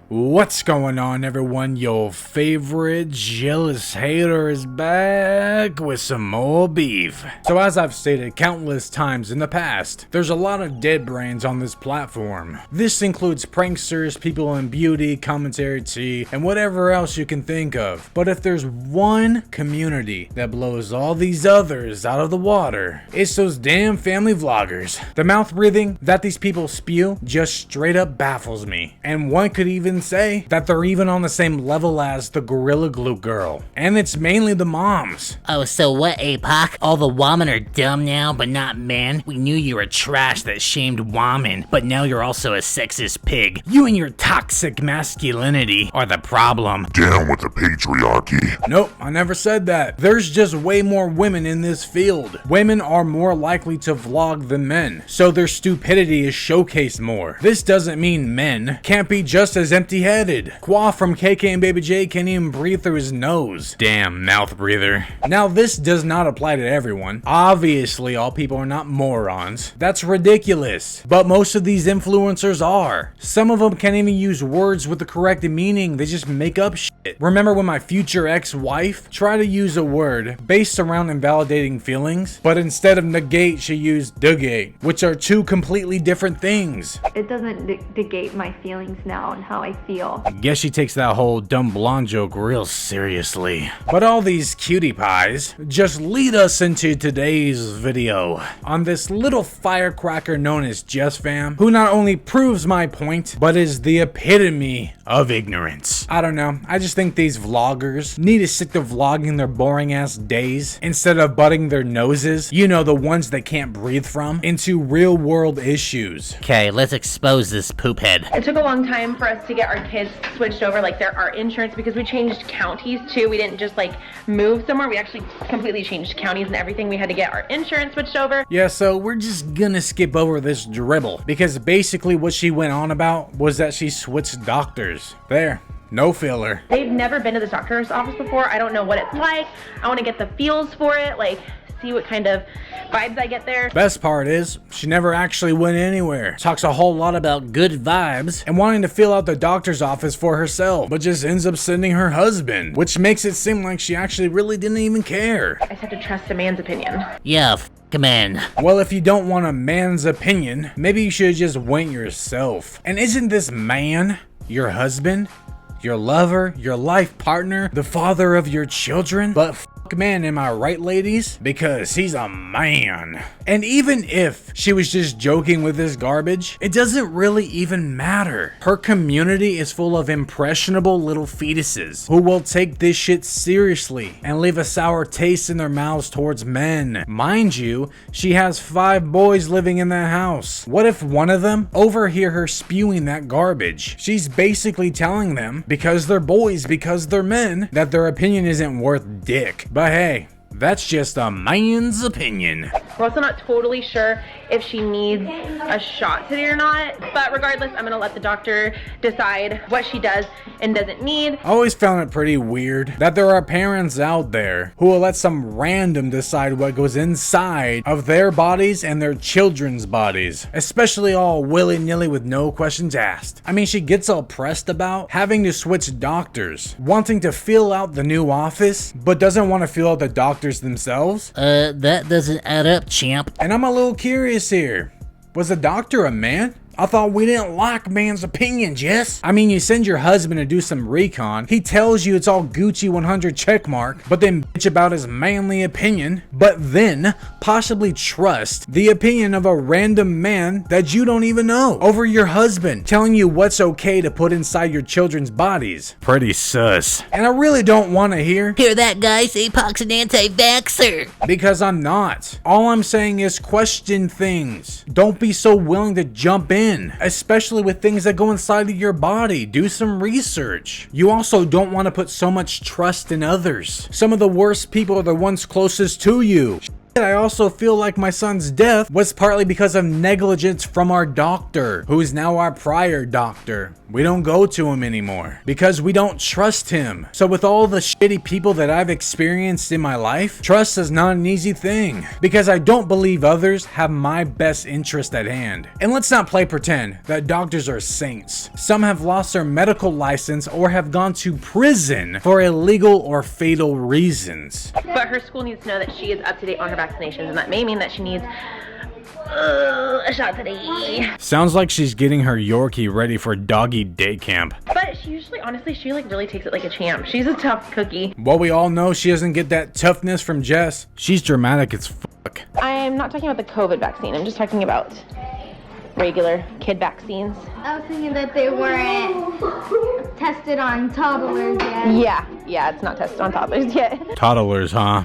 What's going on, everyone? Your favorite jealous hater is back with some more beef. So as I've stated countless times in the past, there's a lot of dead brains on this platform. This includes pranksters, people in beauty, commentary tea, and whatever else you can think of. But if there's one community that blows all these others out of the water, it's those damn family vloggers. The mouth breathing that these people spew just straight up baffles me. And one could even say that they're even on the same level as the Gorilla Glue girl. And it's mainly the moms. Oh, so what, Apoc? All the women are dumb now, but not men? We knew you were trash that shamed women, but now you're also a sexist pig. You and your toxic masculinity are the problem. Down with the patriarchy. Nope, I never said that. There's just way more women in this field. Women are more likely to vlog than men, so their stupidity is showcased more. This doesn't mean men can't be just as empty-headed. Qua from KK and Baby J can't even breathe through his nose. Damn mouth breather. Now this does not apply to everyone. Obviously all people are not morons. That's ridiculous. But most of these influencers are. Some of them can't even use words with the correct meaning. They just make up shit. Remember when my future ex-wife tried to use a word based around invalidating feelings, but instead of negate she used negate, which are two completely different things. It doesn't negate my feelings now and how I feel. Guess she takes that whole dumb blonde joke real seriously. But all these cutie pies just lead us into today's video on this little firecracker known as JesssFam, who not only proves my point, but is the epitome of ignorance. I don't know, I just think these vloggers need to stick to vlogging their boring ass days instead of butting their noses, you know, the ones they can't breathe from, into real world issues. Okay, let's expose this poop head. It took a long time for us to get our kids switched over, like our insurance, because we changed counties too. We didn't just like move somewhere, we actually completely changed counties and everything. We had to get our insurance switched over. Yeah, so we're just gonna skip over this dribble, because basically what she went on about was that she switched doctors. There. No filler. They've never been to the doctor's office before. I don't know what it's like. I want to get the feels for it, like see what kind of vibes I get there. Best part is, she never actually went anywhere. Talks a whole lot about good vibes and wanting to fill out the doctor's office for herself, but just ends up sending her husband, which makes it seem like she actually really didn't even care. I just have to trust a man's opinion. Yeah, f*** a man. Well, if you don't want a man's opinion, maybe you should just went yourself. And isn't this man your husband? Your lover, your life partner, the father of your children? But man, am I right, ladies? Because he's a man. And even if she was just joking with this garbage, it doesn't really even matter. Her community is full of impressionable little fetuses who will take this shit seriously and leave a sour taste in their mouths towards men. Mind you, she has 5 boys living in that house. What if one of them overhear her spewing that garbage? She's basically telling them, because they're boys, because they're men, that their opinion isn't worth dick. But hey, that's just a man's opinion. We're also not totally sure if she needs a shot today or not, but regardless, I'm gonna let the doctor decide what she does and doesn't need. I always found it pretty weird that there are parents out there who will let some random decide what goes inside of their bodies and their children's bodies, especially all willy-nilly with no questions asked. I mean, she gets all pressed about having to switch doctors, wanting to fill out the new office, but doesn't want to fill out the doctors themselves. That doesn't add up, champ. And I'm a little curious here. Was the doctor a man? I thought we didn't like man's opinion, Jess. I mean, you send your husband to do some recon, he tells you it's all Gucci 100 checkmark, but then bitch about his manly opinion, but then possibly trust the opinion of a random man that you don't even know over your husband telling you what's okay to put inside your children's bodies. Pretty sus. And I really don't want to hear that, guys? Apoc's an anti-vaxxer. Because I'm not. All I'm saying is question things. Don't be so willing to jump in, especially with things that go inside of your body. Do some research. You also don't want to put so much trust in others. Some of the worst people are the ones closest to you. I also feel like my son's death was partly because of negligence from our doctor, who is now our prior doctor. We don't go to him anymore because we don't trust him. So with all the shitty people that I've experienced in my life, trust is not an easy thing because I don't believe others have my best interest at hand. And let's not play pretend that doctors are saints. Some have lost their medical license or have gone to prison for illegal or fatal reasons. But her school needs to know that she is up to date on her vaccinations, and that may mean that she needs a shot today. Sounds like she's getting her Yorkie ready for doggy day camp. But she usually, honestly, she like really takes it like a champ. She's a tough cookie. Well, we all know she doesn't get that toughness from Jess. She's dramatic as fuck. I'm not talking about the COVID vaccine. I'm just talking about regular kid vaccines. I was thinking that they weren't tested on toddlers yet. Yeah, it's not tested on toddlers yet. Toddlers, huh?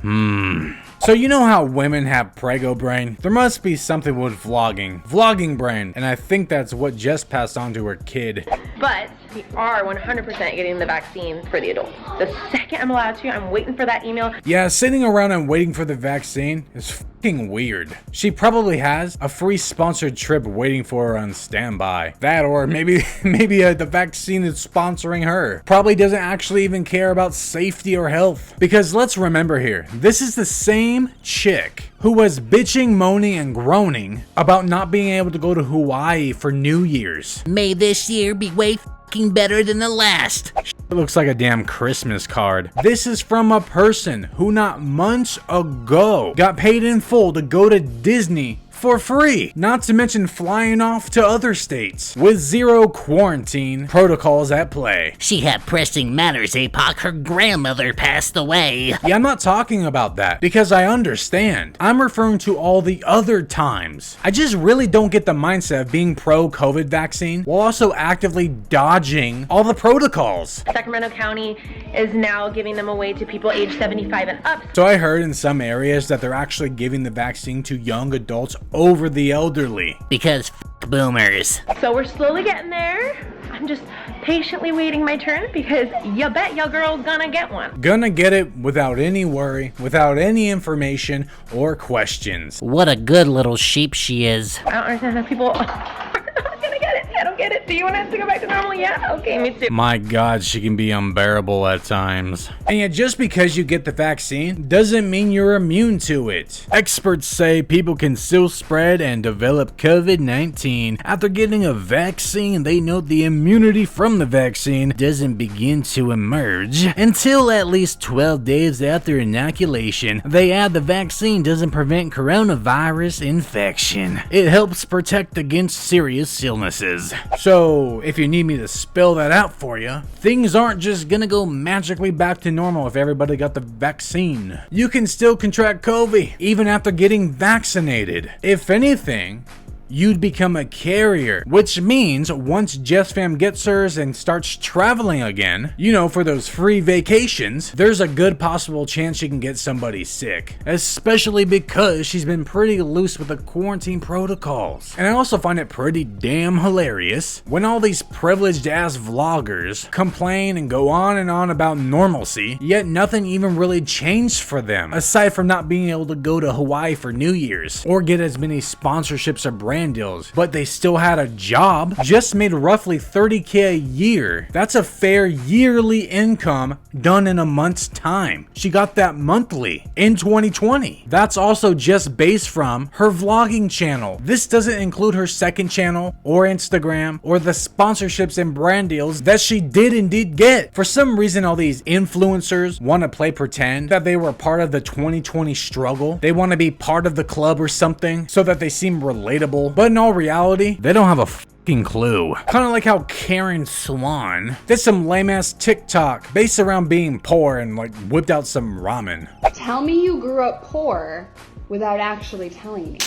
So you know how women have prego brain? There must be something with vlogging brain, and I think that's what Jess passed on to her kid. But we are 100% getting the vaccine for the adults. The second I'm allowed to, I'm waiting for that email. Yeah, sitting around and waiting for the vaccine is fucking weird. She probably has a free sponsored trip waiting for her on standby. That or maybe the vaccine is sponsoring her. Probably doesn't actually even care about safety or health. Because let's remember here, this is the same chick who was bitching, moaning, and groaning about not being able to go to Hawaii for New Year's. May this year be way fucking better than the last. It looks like a damn Christmas card. This is from a person who not months ago got paid in full to go to Disney for free, not to mention flying off to other states with zero quarantine protocols at play. She had pressing matters, Apoc. Her grandmother passed away. Yeah, I'm not talking about that because I understand. I'm referring to all the other times. I just really don't get the mindset of being pro-COVID vaccine while also actively dodging all the protocols. Sacramento County is now giving them away to people age 75 and up. So I heard in some areas that they're actually giving the vaccine to young adults over the elderly. Because boomers. So we're slowly getting there. I'm just patiently waiting my turn because you bet your girl's gonna get one. Gonna get it without any worry, without any information or questions. What a good little sheep she is. I don't understand how people are not gonna get it. I don't get it. Do you want it to go back to normal? Yeah? Okay, me too. My God, she can be unbearable at times. And yet just because you get the vaccine doesn't mean you're immune to it. Experts say people can still spread and develop COVID-19 after getting a vaccine. They note the immunity from the vaccine doesn't begin to emerge until at least 12 days after inoculation. They add the vaccine doesn't prevent coronavirus infection. It helps protect against serious illnesses. So if you need me to spell that out for you, things aren't just gonna go magically back to normal if everybody got the vaccine. You can still contract COVID even after getting vaccinated. If anything, you'd become a carrier, which means once JesssFam gets hers and starts traveling again, you know, for those free vacations, there's a good possible chance she can get somebody sick, especially because she's been pretty loose with the quarantine protocols. And I also find it pretty damn hilarious when all these privileged ass vloggers complain and go on and on about normalcy, yet nothing even really changed for them, aside from not being able to go to Hawaii for New Year's or get as many sponsorships or brand deals, but they still had a job. Just made roughly $30K a year. That's a fair yearly income done in a month's time. She got that monthly in 2020. That's also just based from her vlogging channel. This doesn't include her second channel or Instagram or the sponsorships and brand deals that she did indeed get. For some reason, all these influencers want to play pretend that they were part of the 2020 struggle. They want to be part of the club or something so that they seem relatable. But in all reality, they don't have a fucking clue. Kind of like how Karen Swan did some lame ass TikTok based around being poor and like whipped out some ramen. Tell me you grew up poor without actually telling me.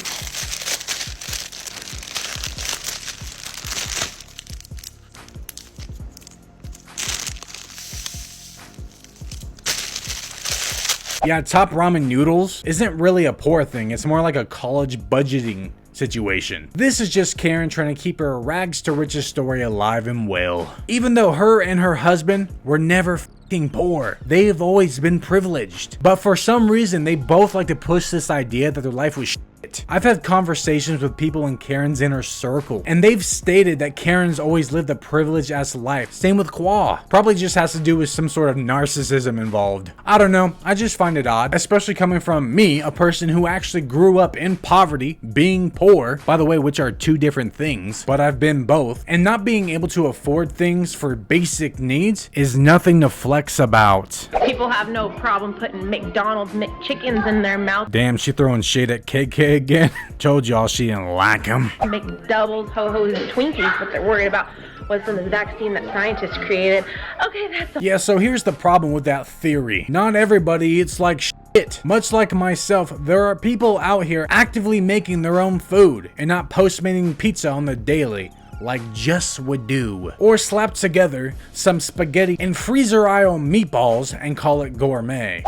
Yeah, top ramen noodles isn't really a poor thing. It's more like a college budgeting situation. This is just Karen trying to keep her rags to riches story alive and well. Even though her and her husband were never fucking poor, they've always been privileged. But for some reason, they both like to push this idea that their life was shit I've had conversations with people in Karen's inner circle, and they've stated that Karen's always lived a privileged-ass life. Same with Qua. Probably just has to do with some sort of narcissism involved. I don't know, I just find it odd, especially coming from me, a person who actually grew up in poverty, being poor, by the way, which are two different things, but I've been both, and not being able to afford things for basic needs is nothing to flex about. People have no problem putting McDonald's McChickens in their mouth. Damn, she throwing shade at KK again. Told y'all she didn't like them. McDoubles, ho-hos, and Twinkies, but they're worried about what's from this vaccine that scientists created. Okay, that's Yeah, so here's the problem with that theory. Not everybody eats like shit. Much like myself, there are people out here actively making their own food and not postmating pizza on the daily like Jess would do. Or slap together some spaghetti and freezer aisle meatballs and call it gourmet.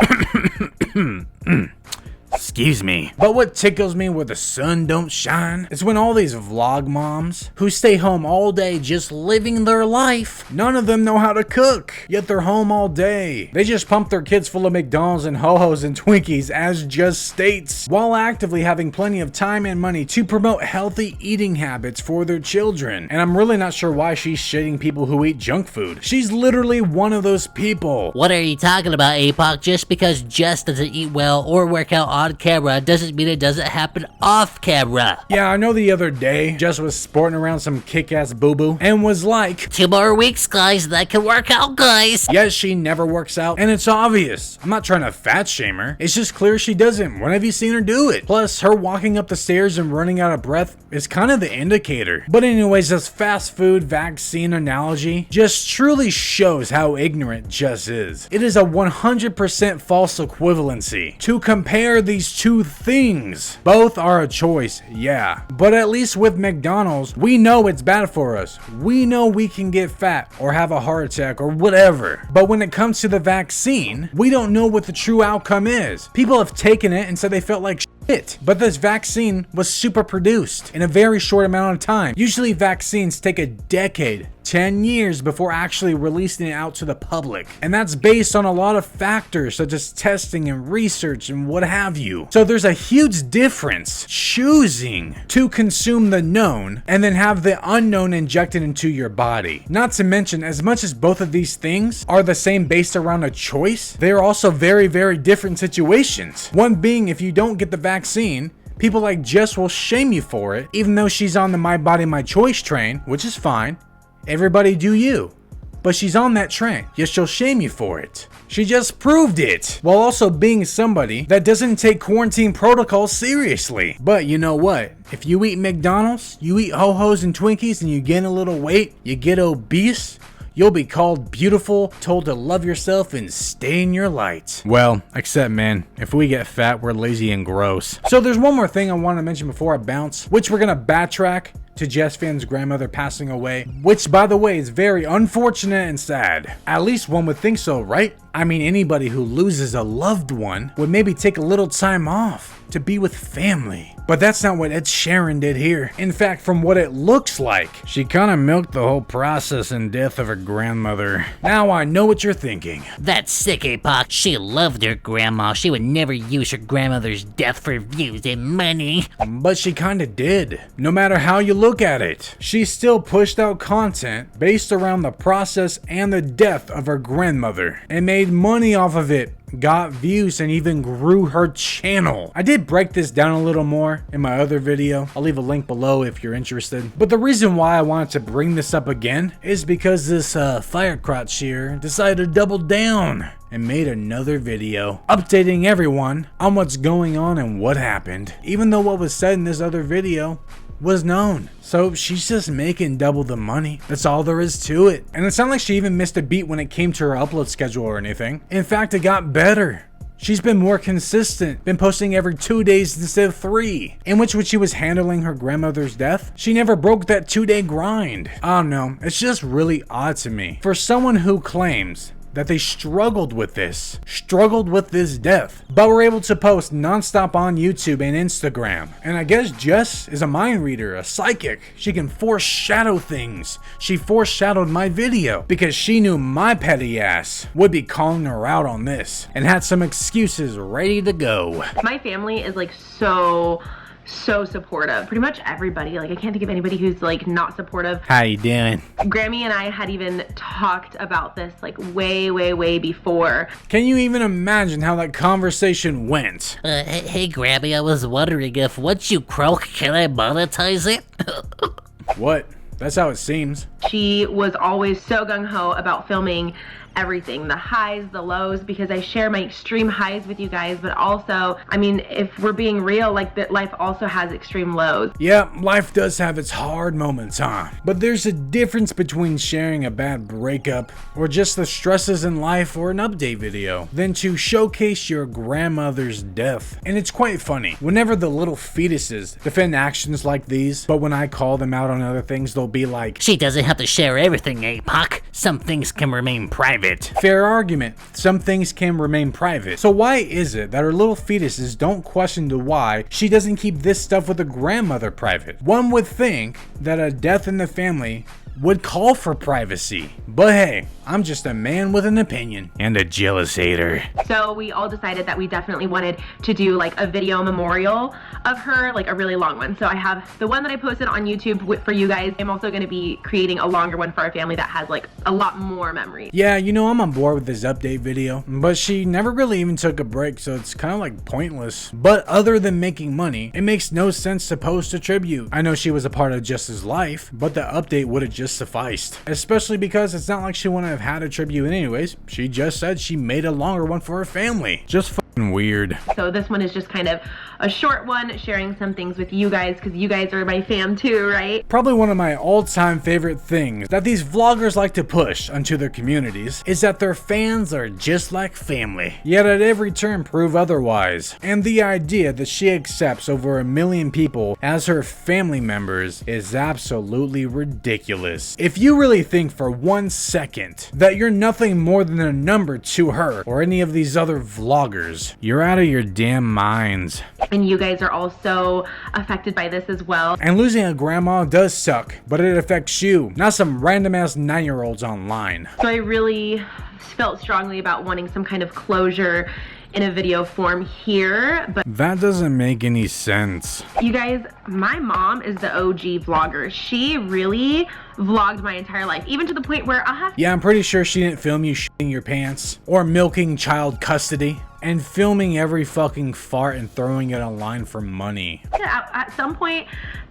Excuse me. But what tickles me where the sun don't shine is when all these vlog moms who stay home all day just living their life, none of them know how to cook, yet they're home all day. They just pump their kids full of McDonald's and ho-hos and Twinkies, as Just states, while actively having plenty of time and money to promote healthy eating habits for their children. And I'm really not sure why she's shitting people who eat junk food. She's literally one of those people. What are you talking about, Apoc? Just because Jess doesn't eat well or work out on camera doesn't mean it doesn't happen off camera. Yeah, I know the other day, Jess was sporting around some kick-ass boo-boo and was like, 2 more weeks, guys, that can work out, guys. yes, she never works out, and it's obvious. I'm not trying to fat shame her. It's just clear she doesn't. When have you seen her do it? Plus, her walking up the stairs and running out of breath is kind of the indicator. But anyways, this fast food vaccine analogy just truly shows how ignorant Jess is. It is a 100% false equivalency to compare these two things. Both are a choice, yeah. But at least with McDonald's, we know it's bad for us. We know we can get fat or have a heart attack or whatever. But when it comes to the vaccine, we don't know what the true outcome is. People have taken it and said they felt like shit. But this vaccine was super produced in a very short amount of time. Usually vaccines take a decade, 10 years before actually releasing it out to the public. And that's based on a lot of factors such as testing and research and what have you. So there's a huge difference choosing to consume the known and then have the unknown injected into your body. Not to mention, as much as both of these things are the same based around a choice, they are also very, very different situations. One being, if you don't get the vaccine, people like Jess will shame you for it, even though she's on the My Body, My Choice train, which is fine. Everybody do you. But she's on that train, yet she'll shame you for it. She just proved it, while also being somebody that doesn't take quarantine protocols seriously. But you know what? If you eat McDonald's, you eat ho-hos and Twinkies, and you gain a little weight, you get obese, you'll be called beautiful, told to love yourself, and stay in your light. Well, except man, if we get fat, we're lazy and gross. So there's one more thing I want to mention before I bounce, which we're gonna backtrack to JesssFam's grandmother passing away, which by the way is very unfortunate and sad. At least one would think so, right? I mean, anybody who loses a loved one would maybe take a little time off to be with family. But that's not what Ed Sheeran did here. In fact, from what it looks like, she kind of milked the whole process and death of her grandmother. Now I know what you're thinking. That's sick, Apoc. She loved her grandma. She would never use her grandmother's death for views and money. But she kinda did. No matter how you look at it, she still pushed out content based around the process and the death of her grandmother and made money off of it, got views, and even grew her channel. I did break this down a little more in my other video. I'll leave a link below if you're interested. But the reason why I wanted to bring this up again is because this firecrotch here decided to double down and made another video updating everyone on what's going on and what happened, even though what was said in this other video was known. So she's just making double the money. That's all there is to it. And it's not like she even missed a beat when it came to her upload schedule or anything. In fact, it got better. She's been more consistent, been posting every 2 days instead of 3. In which when she was handling her grandmother's death, she never broke that 2-day grind. I don't know, it's just really odd to me. For someone who claims that they struggled with this death, but were able to post nonstop on YouTube and Instagram. And I guess Jess is a mind reader, a psychic. She can foreshadow things. She foreshadowed my video because she knew my petty ass would be calling her out on this and had some excuses ready to go. My family is like so so supportive. Pretty much everybody. Like, I can't think of anybody who's like not supportive. How you doing? Grammy and I had even talked about this like way before. Can you even imagine how that conversation went? Hey, Grammy, I was wondering if once you croak, can I monetize it? What? That's how it seems. She was always so gung-ho about filming everything, the highs, the lows, because I share my extreme highs with you guys, but also, I mean, if we're being real, like, that life also has extreme lows. Yeah, life does have its hard moments, huh? But there's a difference between sharing a bad breakup, or just the stresses in life, or an update video, than to showcase your grandmother's death. And it's quite funny, whenever the little fetuses defend actions like these, but when I call them out on other things, they'll be like, She doesn't have to share everything, Apoc. Some things can remain private. fair argument. Some things can remain private. So why is it that her little fetuses don't question to why she doesn't keep this stuff with her grandmother private? One would think that a death in the family would call for privacy. But hey, I'm just a man with an opinion. And a jealous hater. So we all decided that we definitely wanted to do like a video memorial of her, like a really long one. So I have the one that I posted on YouTube for you guys. I'm also going to be creating a longer one for our family that has like a lot more memories. Yeah, you know, I'm on board with this update video, but she never really even took a break, so it's kind of like pointless. But other than making money, it makes no sense to post a tribute. I know she was a part of Jess's life, but the update would have just sufficed. Especially because it's not like she wouldn't have had a tribute anyways. She just said she made a longer one for her family. Just fucking weird. So this one is just kind of a short one, sharing some things with you guys, because you guys are my fam too, right? Probably one of my all-time favorite things that these vloggers like to push onto their communities is that their fans are just like family, yet at every turn prove otherwise. And the idea that she accepts over 1 million people as her family members is absolutely ridiculous. If you really think for 1 second that you're nothing more than a number to her or any of these other vloggers, you're out of your damn minds. And you guys are also affected by this as well. And losing a grandma does suck, but it affects you, not some random ass 9-year-olds online. So I really felt strongly about wanting some kind of closure in a video form here, but That doesn't make any sense. you guys, my mom is the OG vlogger. She really vlogged my entire life, even to the point where I'll have Yeah, I'm pretty sure she didn't film you shitting your pants or milking child custody and filming every fucking fart and throwing it online for money. at some point,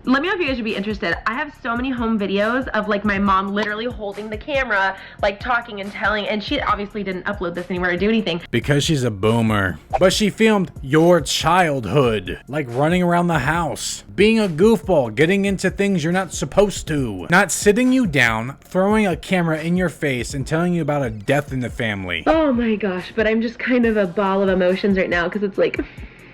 let me know if you guys would be interested. I have so many home videos of like my mom literally holding the camera, like talking and telling, and she obviously didn't upload this anywhere or do anything. Because she's a boomer. But she filmed your childhood, like running around the house, being a goofball, getting into things you're not supposed to, not sitting you down, throwing a camera in your face and telling you about a death in the family. Oh my gosh, but I'm just kind of a ball of emotions right now because it's like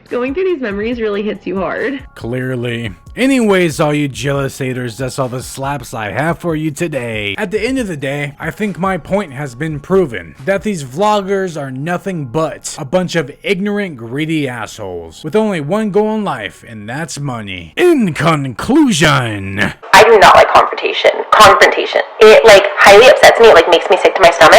going through these memories really hits you hard. Clearly. Anyways, all you jealous haters, that's all the slaps I have for you today. At the end of the day, I think my point has been proven, that these vloggers are nothing but a bunch of ignorant, greedy assholes with only one goal in life, and that's money. In conclusion, I do not like confrontation. It like highly upsets me. It like makes me sick to my stomach.